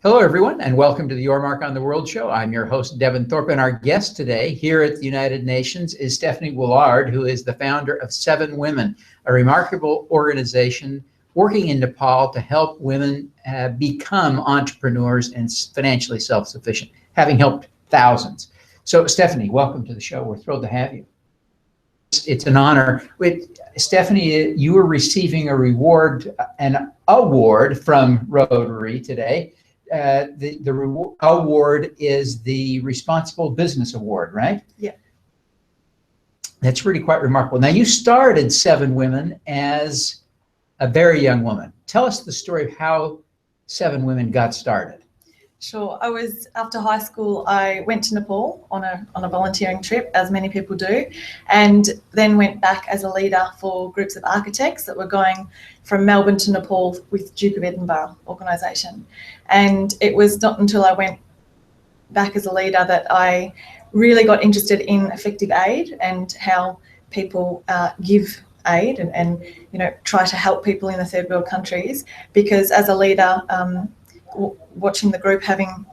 Hello, everyone, and welcome to the Your Mark on the World show. I'm your host, Devin Thorpe, and our guest today here at the United Nations is Stephanie Woollard, who is the founder of 7 Women, a remarkable organization working in Nepal to help women become entrepreneurs and financially self-sufficient, having helped thousands. So, Stephanie, welcome to the show. We're thrilled to have you. It's an honor. Stephanie, you are receiving an award from Rotary today. The award is the Responsible Business Award, right? Yeah. That's really quite remarkable. Now, you started 7 Women as a very young woman. Tell us the story of how 7 Women got started. Sure. After high school, I went to Nepal on a volunteering trip, as many people do, and then went back as a leader for groups of architects that were going from Melbourne to Nepal with Duke of Edinburgh organisation. And it was not until I went back as a leader that I really got interested in effective aid and how people give aid and try to help people in the third world countries. Because as a leader, watching the group having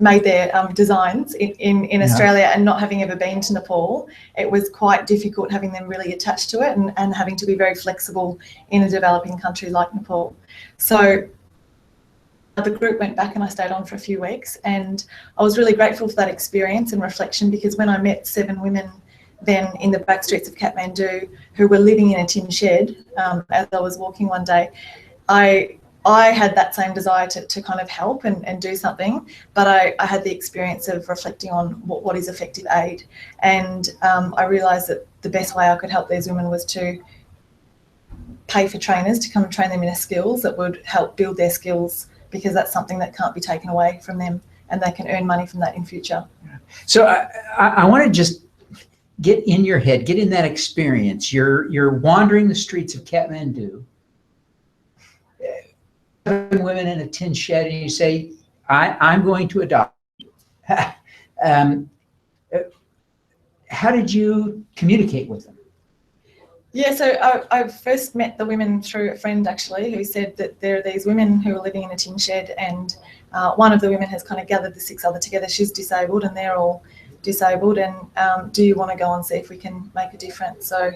made their designs in Australia and not having ever been to Nepal, it was quite difficult having them really attached to it and having to be very flexible in a developing country like Nepal. So the group went back and I stayed on for a few weeks, and I was really grateful for that experience and reflection, because when I met 7 women then in the backstreets of Kathmandu who were living in a tin shed, as I was walking one day, I had that same desire to kind of help and do something, but I had the experience of reflecting on what is effective aid. And I realised that the best way I could help these women was to pay for trainers to come and train them in skills that would help build their skills, because that's something that can't be taken away from them and they can earn money from that in future. So I want to just get in your head, get in that experience. You're wandering the streets of Kathmandu, 7 women in a tin shed, and you say, I'm going to adopt you. How did you communicate with them? Yeah, so I first met the women through a friend, actually, who said that there are these women who are living in a tin shed, and one of the women has kind of gathered the 6 other together. She's disabled and they're all disabled, and do you want to go and see if we can make a difference? So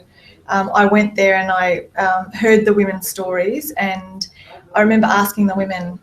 I went there and I heard the women's stories, and I remember asking the women,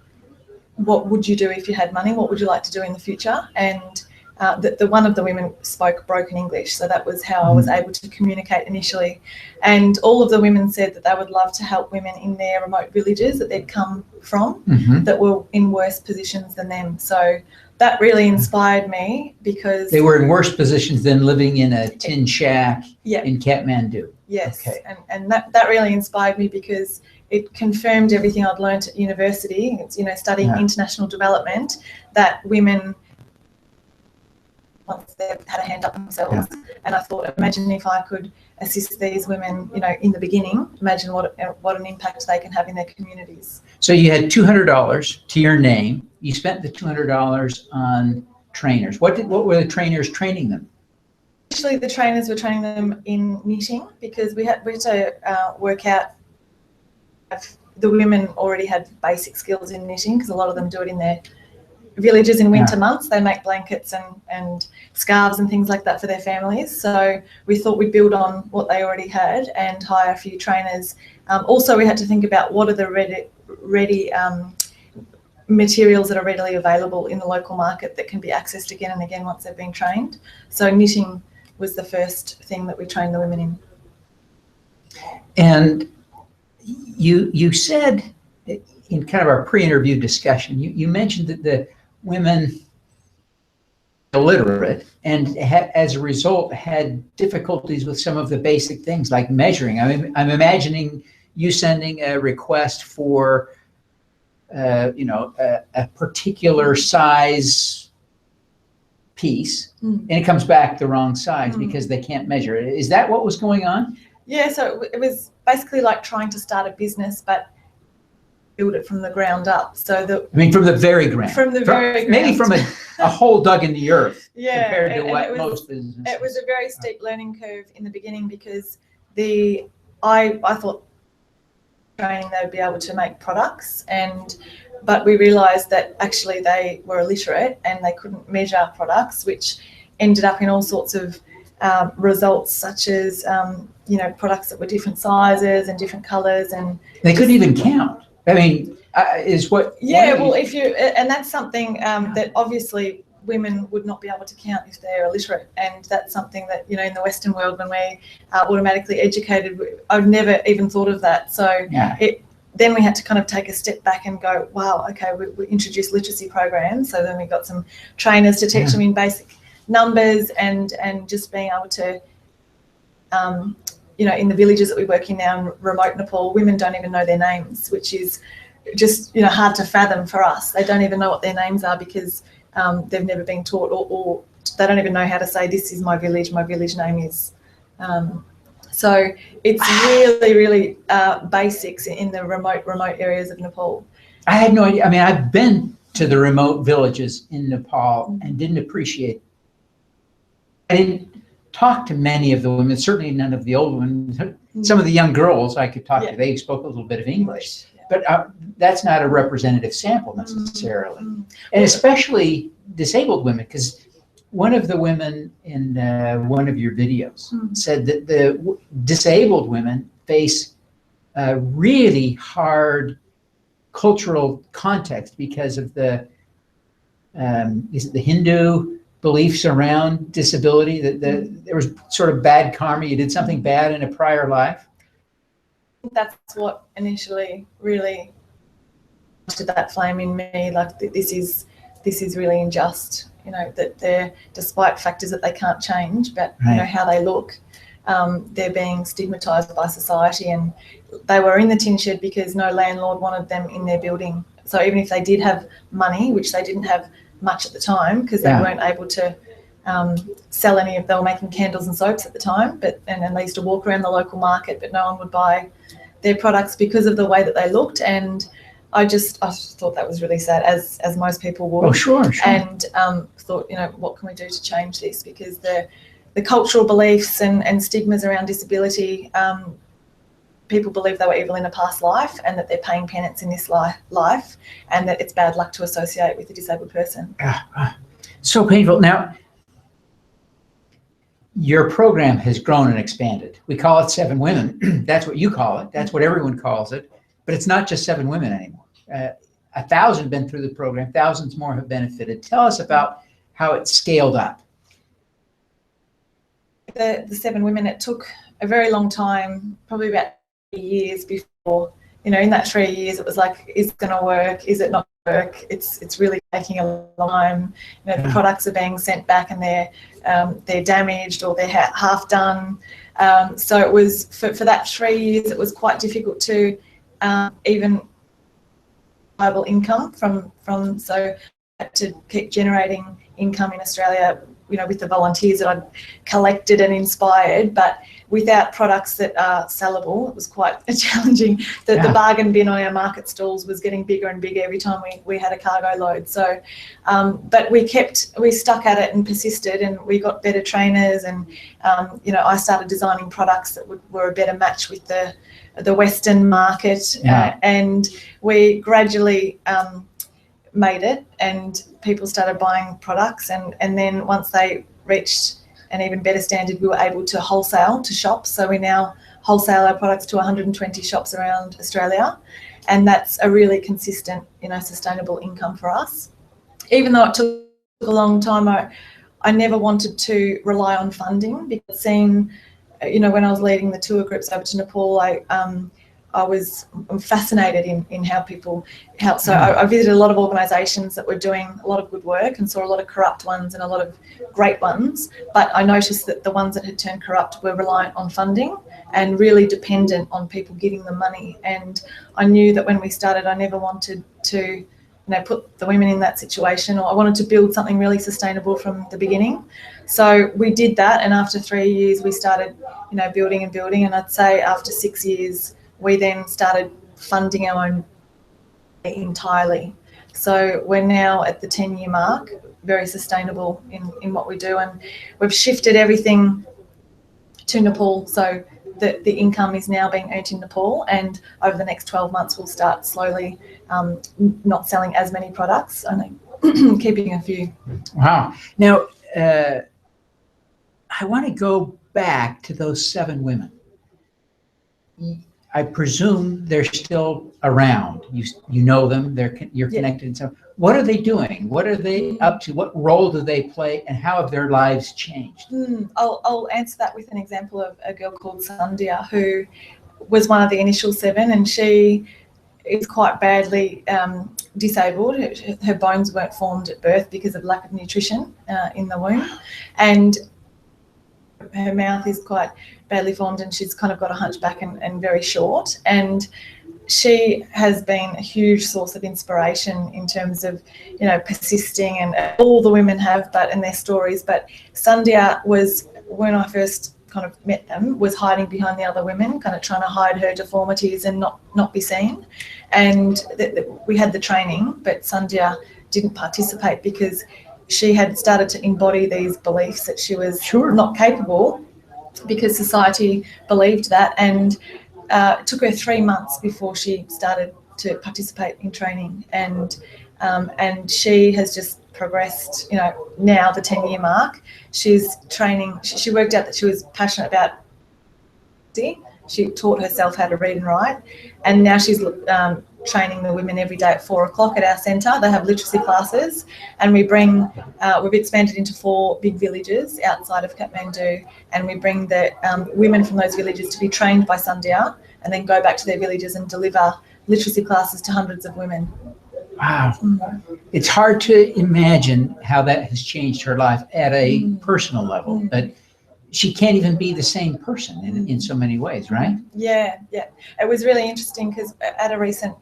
what would you do if you had money? What would you like to do in the future? And the one of the women spoke broken English, so that was how I was able to communicate initially. And all of the women said that they would love to help women in their remote villages that they'd come from that were in worse positions than them. So that really inspired me, because they were in worse positions than living in a tin shack in Kathmandu. Yes, okay. And that really inspired me, because it confirmed everything I'd learned at university. It's, studying international development, that women, once they've had a hand up themselves, and I thought, imagine if I could assist these women, in the beginning, imagine what an impact they can have in their communities. So you had $200 to your name. You spent the $200 on trainers. What were the trainers training them? Actually, the trainers were training them in knitting, because we had to work out if the women already had basic skills in knitting, because a lot of them do it in their villages in winter months. They make blankets and scarves and things like that for their families. So we thought we'd build on what they already had and hire a few trainers. Also, we had to think about what are the ready materials that are readily available in the local market that can be accessed again and again once they've been trained. So knitting was the first thing that we trained the women in. And you said in kind of our pre-interview discussion, you mentioned that the women illiterate and as a result had difficulties with some of the basic things like measuring. I mean, I'm imagining you sending a request for a particular size piece and it comes back the wrong size because they can't measure it. Is that what was going on? Yeah, so it was basically like trying to start a business but build it from the ground up. So from the very ground. From the very ground. Maybe from a hole dug in the earth. Yeah, compared to what most businesses. It was a very steep learning curve in the beginning, because I thought training they would be able to make products, but we realised that actually they were illiterate and they couldn't measure products, which ended up in all sorts of results, such as products that were different sizes and different colours, and they couldn't even count. I mean, is what? Yeah, well, and that's something that obviously women would not be able to count if they're illiterate, and that's something that in the Western world, when we're automatically educated, I've never even thought of that. So then we had to kind of take a step back and go, wow, okay, we introduced literacy programs. So then we got some trainers to teach them in basic numbers, and just being able to, in the villages that we work in now in remote Nepal, women don't even know their names, which is just hard to fathom for us. They don't even know what their names are because they've never been taught, or they don't even know how to say, this is my village name is. So it's really, really basics in the remote areas of Nepal. I had no idea. I mean, I've been to the remote villages in Nepal and didn't appreciate. I didn't talk to many of the women, certainly none of the old women. Some of the young girls I could talk to, they spoke a little bit of English. But that's not a representative sample necessarily. And especially disabled women, because one of the women in one of your videos said that the disabled women face a really hard cultural context because of the Hindu beliefs around disability, that there was sort of bad karma. You did something bad in a prior life. That's what initially really started that flame in me. Like, this is really unjust. That they're, despite factors that they can't change, but how they look, they're being stigmatised by society. And they were in the tin shed because no landlord wanted them in their building. So even if they did have money, which they didn't have much at the time, because they weren't able to sell any of, they were making candles and soaps at the time, and they used to walk around the local market, but no one would buy their products because of the way that they looked. And I thought that was really sad, as most people would. Oh, sure. And thought, what can we do to change this? Because the cultural beliefs and stigmas around disability, people believe they were evil in a past life, and that they're paying penance in this life, and that it's bad luck to associate with a disabled person. So painful. Now, your program has grown and expanded. We call it 7 Women. That's what you call it. That's what everyone calls it. But it's not just 7 women anymore. 1,000 have been through the program. Thousands more have benefited. Tell us about how it scaled up. The 7 Women, it took a very long time, probably about 3 years before, in that 3 years, it was like, is it going to work? Is it not going to work? It's really taking a long time. The products are being sent back and they're damaged, or they're half done. So it was, for that 3 years, it was quite difficult to even viable income from so to keep generating income in Australia, with the volunteers that I'd collected and inspired, but without products that are sellable, it was quite challenging. The bargain bin on our market stalls was getting bigger and bigger every time we had a cargo load. So, but we stuck at it and persisted, and we got better trainers, and I started designing products that were a better match with the Western market, and we gradually made it, and people started buying products, and then once they reached an even better standard, we were able to wholesale to shops. So we now wholesale our products to 120 shops around Australia, and that's a really consistent, sustainable income for us. Even though it took a long time, I never wanted to rely on funding, because seeing, when I was leading the tour groups over to Nepal, I'm fascinated in how people help. So I visited a lot of organisations that were doing a lot of good work, and saw a lot of corrupt ones and a lot of great ones. But I noticed that the ones that had turned corrupt were reliant on funding and really dependent on people giving them money. And I knew that when we started, I never wanted to put the women in that situation, or I wanted to build something really sustainable from the beginning. So we did that, and after 3 years we started building and building, and I'd say after 6 years we then started funding our own entirely. So we're now at the 10-year mark, very sustainable in what we do, and we've shifted everything to Nepal. So the income is now being earned in Nepal, and over the next 12 months we'll start slowly not selling as many products, only keeping a few. Wow. Now, I want to go back to those 7 women. I presume they're still around. You know them. You're connected. And so, what are they doing? What are they up to? What role do they play? And how have their lives changed? I'll answer that with an example of a girl called Sandhya, who was one of the initial 7, and she is quite badly disabled. Her bones weren't formed at birth because of lack of nutrition in the womb, and her mouth is quite badly formed, and she's kind of got a hunchback and very short. And she has been a huge source of inspiration in terms of, persisting, and all the women have, in their stories. But Sandhya was, when I first kind of met them, was hiding behind the other women, kind of trying to hide her deformities and not be seen. And we had the training, but Sandhya didn't participate because she had started to embody these beliefs that she was not capable, because society believed that. And it took her 3 months before she started to participate in training, and she has just progressed. Now the 10-year mark, she's training. She worked out that she was passionate about. She taught herself how to read and write, and now she's training the women every day at 4 o'clock at our centre. They have literacy classes, and we've expanded into 4 big villages outside of Kathmandu, and we bring the women from those villages to be trained by Sandhya, and then go back to their villages and deliver literacy classes to hundreds of women. Wow. It's hard to imagine how that has changed her life at a personal level, but she can't even be the same person in so many ways, right? Yeah. It was really interesting because at a recent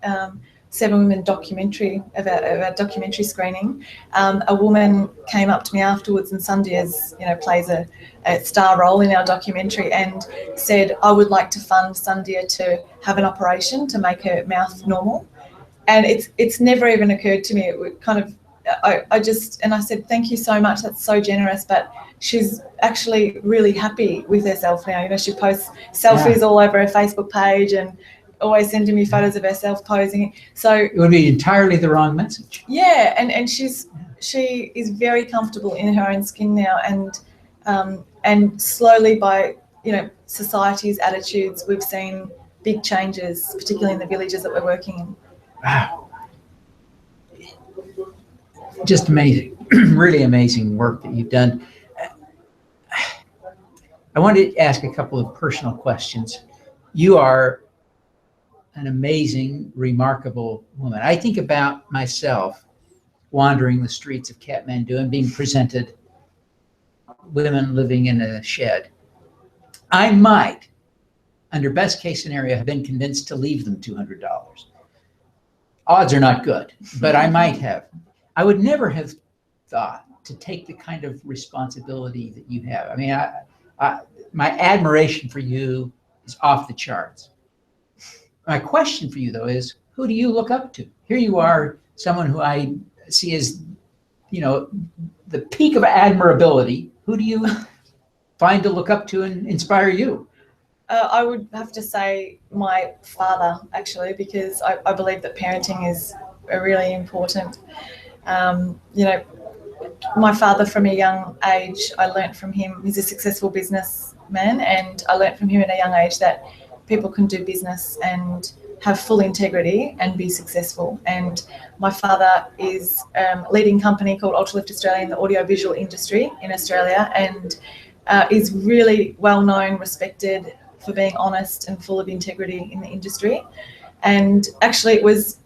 7 Women documentary, of our documentary screening, a woman came up to me afterwards, and Sandhya's, plays a star role in our documentary, and said, I would like to fund Sandhya to have an operation to make her mouth normal. And it's never even occurred to me. It would kind of, I said, thank you so much, that's so generous, but she's actually really happy with herself now. She posts selfies all over her Facebook page and always sending me photos of herself posing. So it would be entirely the wrong message. Yeah, and she is very comfortable in her own skin now, and slowly by society's attitudes, we've seen big changes, particularly in the villages that we're working in. Wow. Just amazing, really amazing work that you've done. I wanted to ask a couple of personal questions. You are an amazing, remarkable woman. I think about myself wandering the streets of Kathmandu and being presented women living in a shed. I might, under best case scenario, have been convinced to leave them $200. Odds are not good, but I might have. I would never have thought to take the kind of responsibility that you have. I mean, my admiration for you is off the charts. My question for you, though, is who do you look up to? Here you are, someone who I see as, the peak of admirability. Who do you find to look up to and inspire you? I would have to say my father, actually, because I believe that parenting is really important. My father, from a young age, I learnt from him. He's a successful businessman, and I learnt from him at a young age that people can do business and have full integrity and be successful. And my father is a leading company called Ultralift Australia in the audiovisual industry in Australia, and is really well known, respected for being honest and full of integrity in the industry. And actually it was,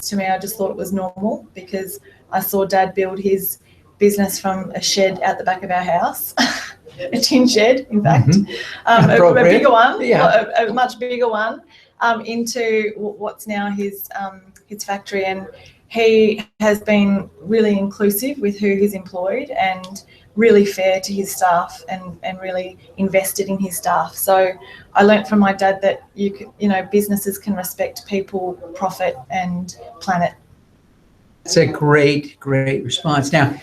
to me, I just thought it was normal, because I saw Dad build his business from a shed out the back of our house, a tin shed, in fact, a bigger one, a much bigger one, into what's now his factory. And he has been really inclusive with who he's employed, and really fair to his staff, and really invested in his staff. So I learnt from my dad that businesses can respect people, profit, and planet. That's a great response. Now,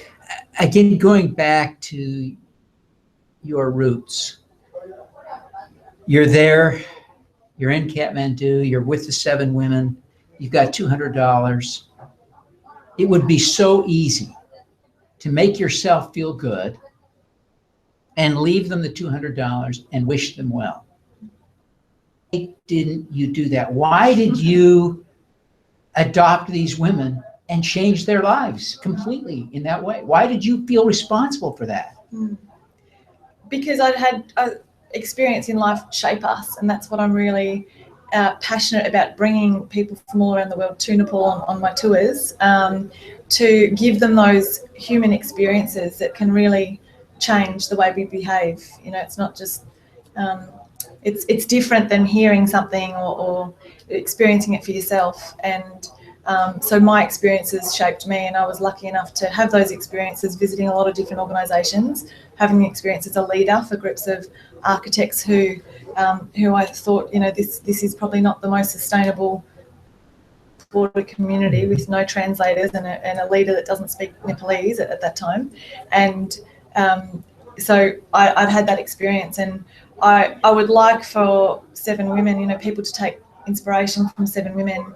again, going back to your roots, You're there, you're in Kathmandu, you're with the 7 women, you've got $200. It would be so easy to make yourself feel good and leave them the $200 and wish them well. Why didn't you do that? Why did you adopt these women and change their lives completely in that way? Why did you feel responsible for that? Because I'd had experience in life shape us, and that's what I'm really passionate about, bringing people from all around the world to Nepal on my tours, to give them those human experiences that can really change the way we behave. You know, it's not just it's different than hearing something or experiencing it for yourself. And so my experiences shaped me, and I was lucky enough to have those experiences visiting a lot of different organisations, having the experience as a leader for groups of architects who I thought, you know, this is probably not the most sustainable border community, with no translators and a leader that doesn't speak Nepalese at that time. And so I'd had that experience, and I would like for 7 women, you know, people to take inspiration from 7 women,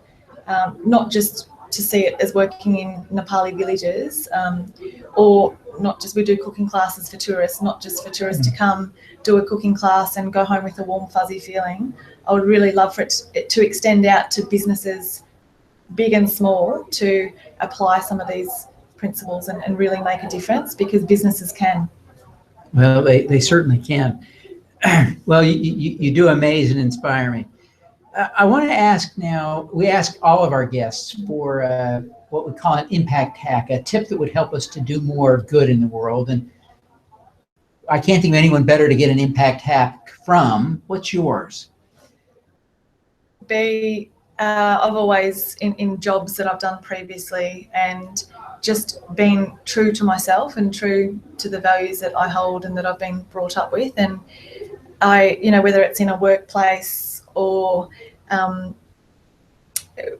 not just to see it as working in Nepali villages, or not just, we do cooking classes for tourists, not just for tourists to come do a cooking class and go home with a warm fuzzy feeling. I would really love for it to extend out to businesses big and small, to apply some of these principles and really make a difference, because businesses can. Well, they certainly can. Well, you do amaze and inspire me. I want to ask now, we ask all of our guests for what we call an impact hack, a tip that would help us to do more good in the world. And I can't think of anyone better to get an impact hack from. What's yours? I've always, in jobs that I've done previously, and just been true to myself and true to the values that I hold and that I've been brought up with. And you know, whether it's in a workplace or,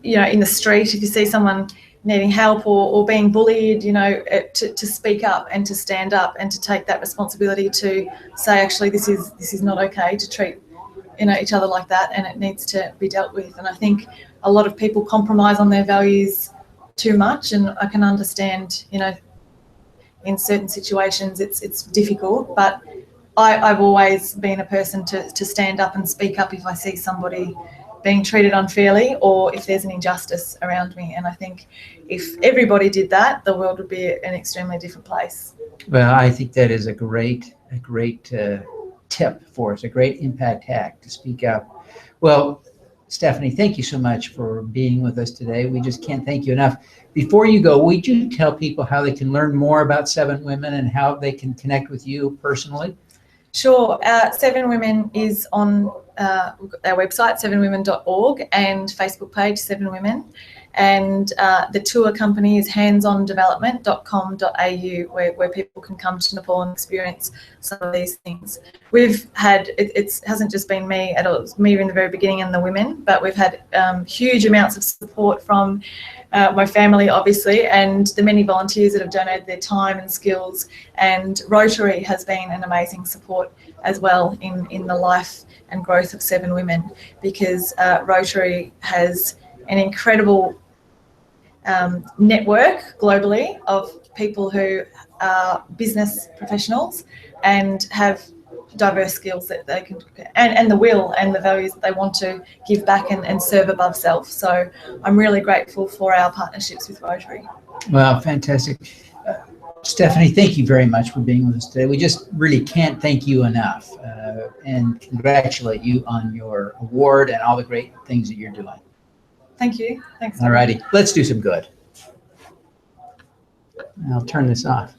you know, in the street, if you see someone needing help or being bullied, you know, to speak up and to stand up and to take that responsibility to say, actually, this is not okay to treat, you know, each other like that, and it needs to be dealt with. And I think a lot of people compromise on their values too much, and I can understand, you know, in certain situations it's difficult, but I've always been a person to stand up and speak up if I see somebody being treated unfairly or if there's an injustice around me. And I think if everybody did that, the world would be an extremely different place. Well, I think that is a great tip for us, a great impact hack, to speak up. Well, Stephanie, thank you so much for being with us today. We just can't thank you enough. Before you go, would you tell people how they can learn more about 7 Women and how they can connect with you personally? Sure. 7 Women is on our website, 7women.org, and Facebook page, 7 Women. And the tour company is handsondevelopment.com.au, where people can come to Nepal and experience some of these things. We've had, it hasn't just been me, it was me in the very beginning and the women, but we've had huge amounts of support from my family, obviously, and the many volunteers that have donated their time and skills. And Rotary has been an amazing support as well in the life and growth of 7 Women, because Rotary has an incredible network globally of people who are business professionals and have diverse skills that they can, and the will and the values that they want to give back and serve above self. So I'm really grateful for our partnerships with Rotary. Well, fantastic. Stephanie, thank you very much for being with us today. We just really can't thank you enough, and congratulate you on your award and all the great things that you're doing. Thank you. Thanks. All righty, let's do some good. I'll turn this off.